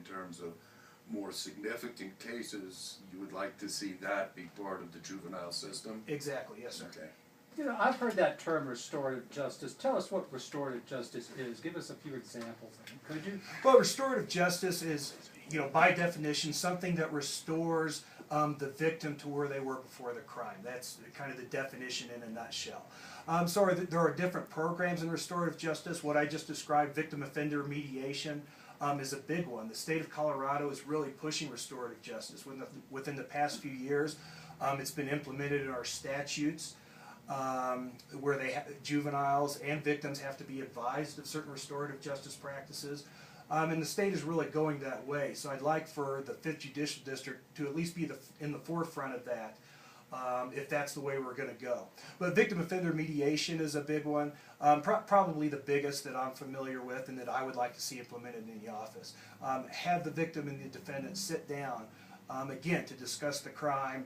terms of more significant cases, you would like to see that be part of the juvenile system? Exactly, yes, sir. Okay. You know, I've heard that term restorative justice. Tell us what restorative justice is. Give us a few examples, could you? Well, restorative justice is, you know, by definition, something that restores the victim to where they were before the crime. That's kind of the definition in a nutshell. There are different programs in restorative justice. What I just described, victim offender mediation, is a big one. The state of Colorado is really pushing restorative justice. Within the past few years, it's been implemented in our statutes, where juveniles and victims have to be advised of certain restorative justice practices. And the state is really going that way. So I'd like for the 5th Judicial District to at least be in the forefront of that, if that's the way we're going to go. But victim offender mediation is a big one, probably the biggest that I'm familiar with and that I would like to see implemented in the office. Have the victim and the defendant sit down, again, to discuss the crime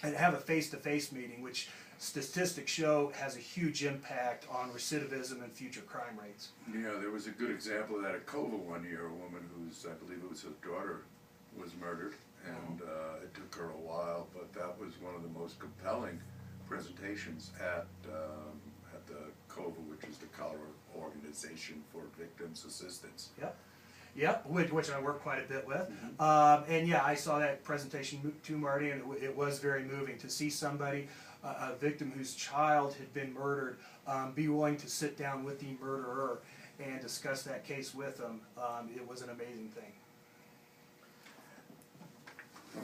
and have a face-to-face meeting, which statistics show has a huge impact on recidivism and future crime rates. Yeah, there was a good example of that at Cova one year, a woman whose, I believe it was her daughter, was murdered, and it took her a while, but that was one of the most compelling presentations at the Cova, which is the Colorado Organization for Victims Assistance. Yep. Yep, which I work quite a bit with. And yeah, I saw that presentation too, Marty, and it was very moving to see somebody, a victim whose child had been murdered, be willing to sit down with the murderer and discuss that case with them. It was an amazing thing.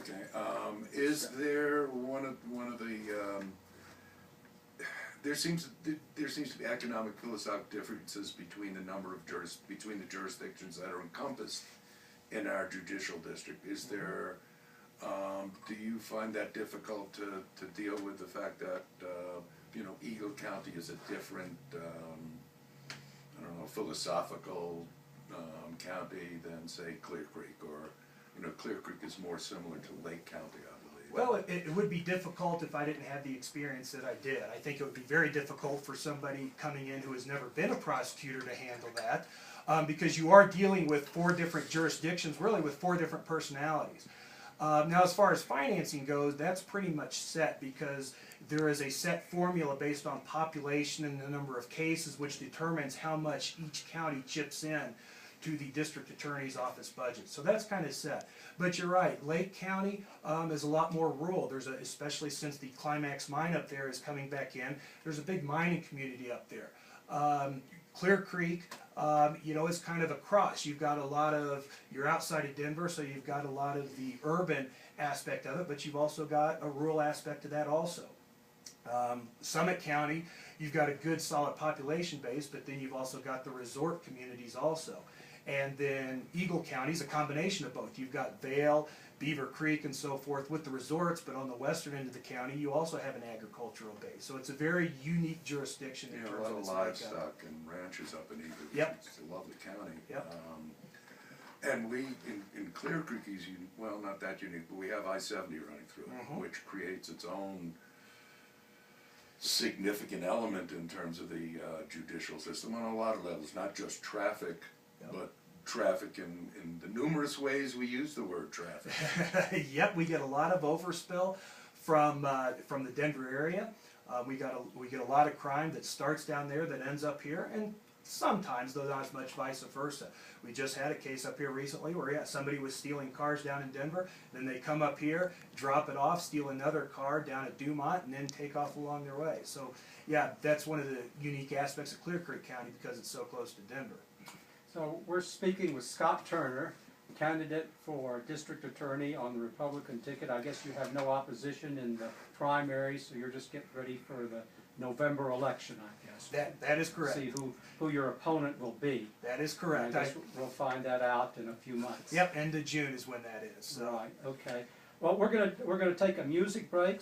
Okay. Is there one of the there seems to be economic philosophical differences between the number of between the jurisdictions that are encompassed in our judicial district. Is there do you find that difficult to deal with the fact that you know, Eagle County is a different I don't know, philosophical county than say Clear Creek, or you know, Clear Creek is more similar to Lake County, I believe. Well, it would be difficult if I didn't have the experience that I did. I think it would be very difficult for somebody coming in who has never been a prosecutor to handle that, because you are dealing with 4 different jurisdictions, really with 4 different personalities. Now, as far as financing goes, that's pretty much set, because there is a set formula based on population and the number of cases, which determines how much each county chips in to the district attorney's office budget. So that's kind of set. But you're right, Lake County is a lot more rural. Especially since the Climax mine up there is coming back in, there's a big mining community up there. Clear Creek, you know, is kind of a cross. You've got a lot of, you're outside of Denver, so you've got a lot of the urban aspect of it, but you've also got a rural aspect to that also. Summit County, you've got a good solid population base, but then you've also got the resort communities also. And then Eagle County is a combination of both. You've got Vail, Beaver Creek, and so forth with the resorts, but on the western end of the county, you also have an agricultural base. So it's a very unique jurisdiction. Yeah, a lot of livestock and ranches up in Eagle. Yep. It's a lovely county. Yep. And we, in Clear Creek, is, well, not that unique, but we have I-70 running through it, which creates its own significant element in terms of the judicial system on a lot of levels, not just traffic, but traffic in the numerous ways we use the word traffic. Yep, we get a lot of overspill from the Denver area. We get a lot of crime that starts down there that ends up here, and sometimes, though not as much, vice versa. We just had a case up here recently where somebody was stealing cars down in Denver, then they come up here, drop it off, steal another car down at Dumont, and then take off along their way. So yeah, that's one of the unique aspects of Clear Creek County because it's so close to Denver. So we're speaking with Scott Turner, candidate for district attorney on the Republican ticket. I guess you have no opposition in the primary, so you're just getting ready for the November election, I guess. That is correct. See who your opponent will be. That is correct. I guess we'll find that out in a few months. Yep, end of June is when that is. So. Right. Okay. Well, we're gonna take a music break.